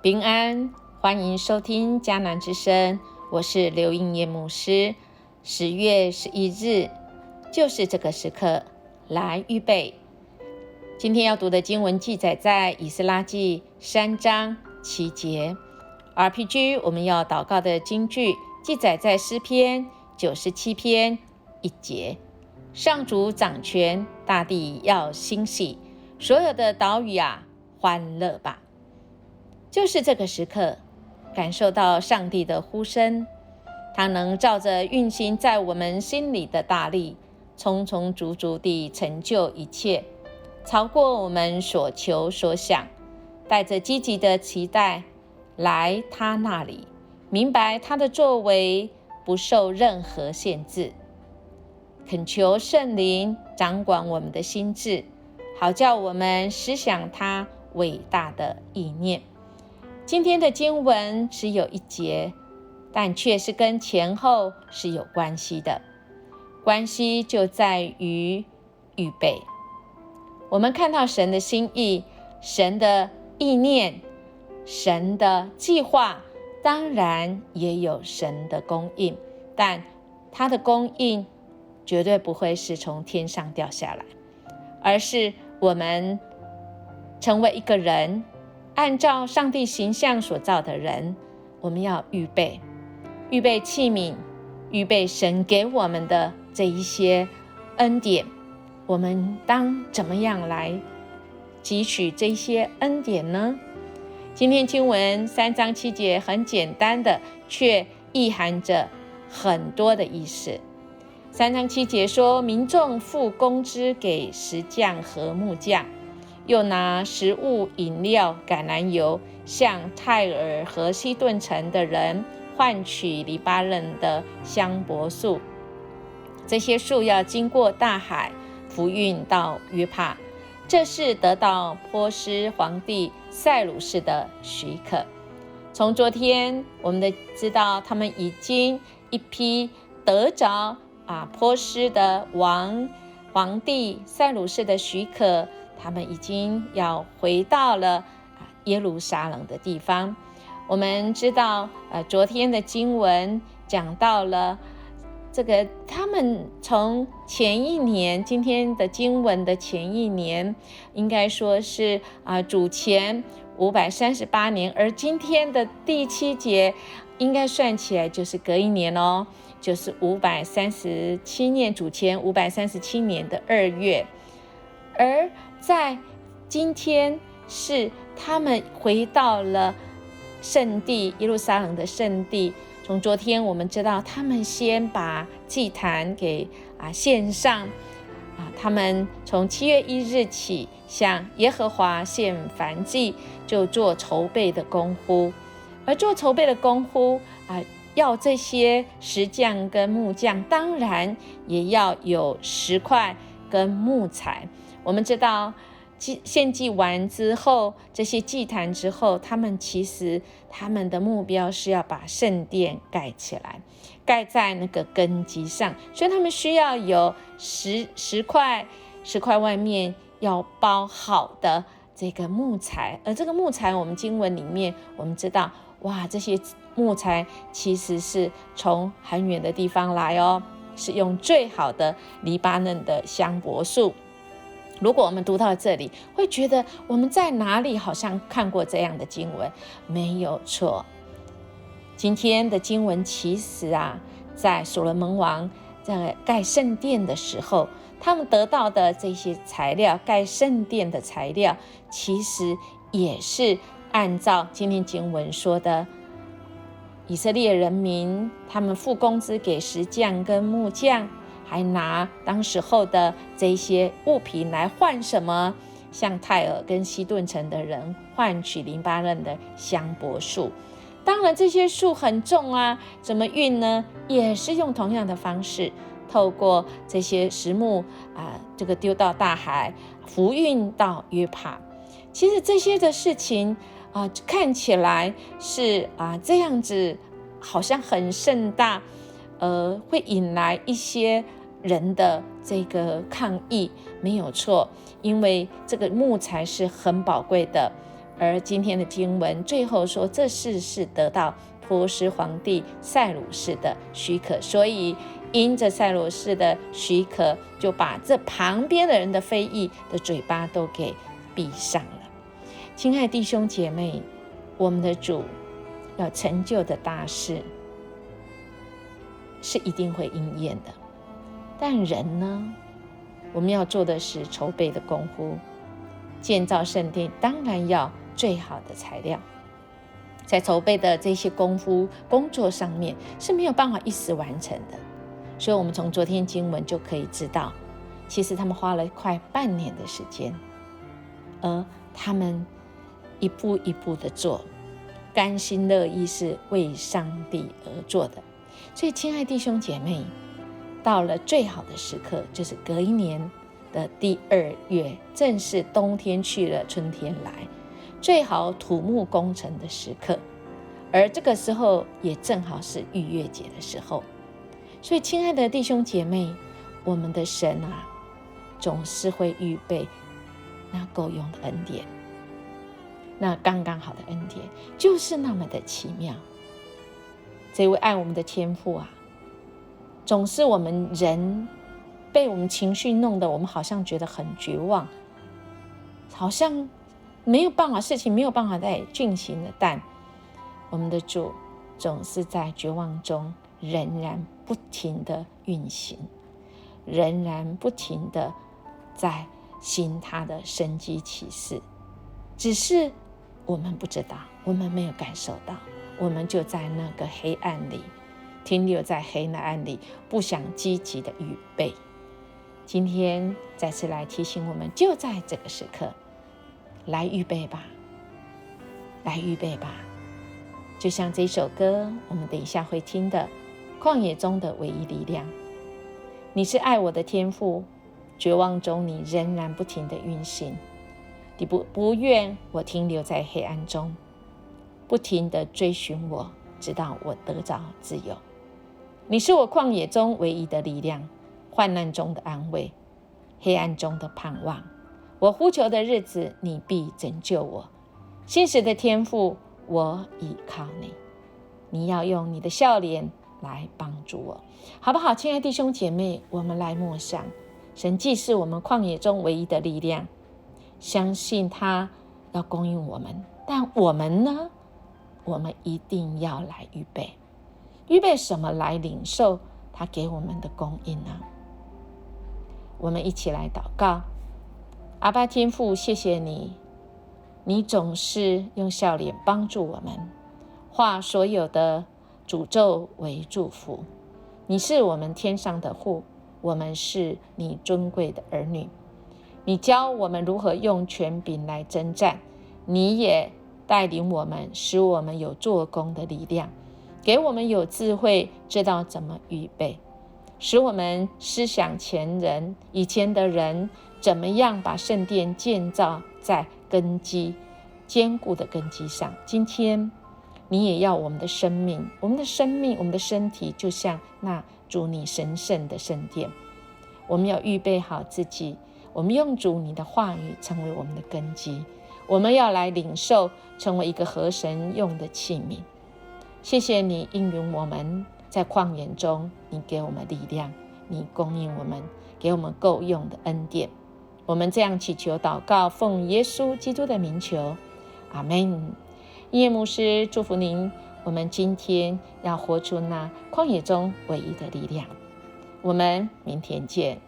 平安，欢迎收听迦南之声，我是刘应业牧师。10月11日，就是这个时刻，来预备。今天要读的经文记载在以斯拉记3章7节。RPG 我们要祷告的经句记载在诗篇97篇1节。上主掌权，大地要欣喜，所有的岛屿啊，欢乐吧。就是这个时刻，感受到上帝的呼声，他能照着运行在我们心里的大力，充充足足地成就一切，超过我们所求所想，带着积极的期待来他那里，明白他的作为不受任何限制。恳求圣灵掌管我们的心智，好叫我们思想他伟大的意念。今天的经文只有1节，但却是跟前后是有关系的。关系就在于预备。我们看到神的心意，神的意念，神的计划，当然也有神的供应，但他的供应绝对不会是从天上掉下来，而是我们成为一个人，按照上帝形象所造的人，我们要预备器皿，预备神给我们的这一些恩典。我们当怎么样来汲取这些恩典呢？今天经文3章7节很简单的，却意含着很多的意思。3章7节说，民众付工资给石匠和木匠，又拿食物、饮料、橄榄油向泰尔和西顿城的人换取黎巴嫩的香柏树。这些树要经过大海，浮运到约帕，这是得到波斯皇帝塞鲁士的许可。从昨天我们知道，他们已经一批得着波斯的皇帝塞鲁士的许可，他们已经要回到了耶路撒冷的地方。我们知道昨天的经文讲到了这个，他们从前一年，今天的经文的前一年，应该说是主前538年，而今天的第7节应该算起来就是隔一年哦，就是537年，主前537年的2月。而在今天是他们回到了圣地，耶路撒冷的圣地。从昨天我们知道，他们先把祭坛给献上，他们从7月1日起向耶和华献燔祭，就做筹备的功夫。而做筹备的功夫要这些石匠跟木匠，当然也要有石块跟木材。我们知道献祭完之后，这些祭坛之后，他们其实他们的目标是要把圣殿盖起来，盖在那个根基上，所以他们需要有石块外面要包好的这个木材。而这个木材，我们经文里面我们知道，这些木材其实是从很远的地方来哦，是用最好的黎巴嫩的香柏树。如果我们读到这里，会觉得我们在哪里好像看过这样的经文？没有错，今天的经文其实在所罗门王在盖圣殿的时候，他们得到的这些材料，盖圣殿的材料，其实也是按照今天经文说的，以色列人民他们付工资给石匠跟木匠，还拿当时候的这些物品来换什么？向泰尔跟西顿城的人换取黎巴嫩的香柏树。当然这些树很重怎么运呢？也是用同样的方式，透过这些石木这个丢到大海，浮运到约帕。其实这些的事情看起来是这样子，好像很盛大，会引来一些人的这个抗议。没有错，因为这个木材是很宝贵的，而今天的经文最后说，这事是得到波斯皇帝塞鲁士的许可，所以因着塞鲁士的许可，就把这旁边的人的非议的嘴巴都给闭上了。亲爱的弟兄姐妹，我们的主要成就的大事是一定会应验的，但人呢，我们要做的是筹备的功夫。建造圣殿当然要最好的材料，在筹备的这些功夫工作上面是没有办法一时完成的，所以我们从昨天经文就可以知道，其实他们花了快半年的时间，而他们一步一步的做，甘心乐意，是为上帝而做的。所以亲爱弟兄姐妹，到了最好的时刻，就是隔一年的第2月，正是冬天去了春天来，最好土木工程的时刻，而这个时候也正好是逾越节的时候。所以亲爱的弟兄姐妹，我们的神啊，总是会预备那够用的恩典，那刚刚好的恩典，就是那么的奇妙。这位爱我们的天父啊，总是我们人被我们情绪弄得我们好像觉得很绝望，好像没有办法，事情没有办法再进行了，但我们的主总是在绝望中仍然不停的运行，仍然不停的在行他的神迹奇事，只是我们不知道，我们没有感受到，我们就在那个黑暗里停留在黑暗里，不想积极的预备。今天再次来提醒我们，就在这个时刻来预备吧，来预备吧。就像这首歌我们等一下会听的，旷野中的唯一力量。你是爱我的天父，绝望中你仍然不停的运行，你不愿我停留在黑暗中，不停的追寻我，直到我得着自由。你是我旷野中唯一的力量，患难中的安慰，黑暗中的盼望。我呼求的日子，你必拯救我。信实的天父，我倚靠你，你要用你的笑脸来帮助我，好不好？亲爱的弟兄姐妹，我们来默想，神既是我们旷野中唯一的力量，相信他要供应我们，但我们呢？我们一定要来预备，预备什么来领受他给我们的供应呢？我们一起来祷告。阿爸天父，谢谢你，你总是用笑脸帮助我们，化所有的诅咒为祝福。你是我们天上的父，我们是你尊贵的儿女。你教我们如何用权柄来征战，你也带领我们，使我们有做工的力量，给我们有智慧，知道怎么预备，使我们思想以前的人怎么样把圣殿建造在根基坚固的根基上。今天你也要我们的生命，我们的身体就像那主你神圣的圣殿，我们要预备好自己，我们用主你的话语成为我们的根基，我们要来领受，成为一个合神用的器皿。谢谢你应允我们在旷野中，你给我们力量，你供应我们，给我们够用的恩典。我们这样祈求祷告，奉耶稣基督的名求，阿们。音乐牧师祝福您，我们今天要活出那旷野中唯一的力量。我们明天见。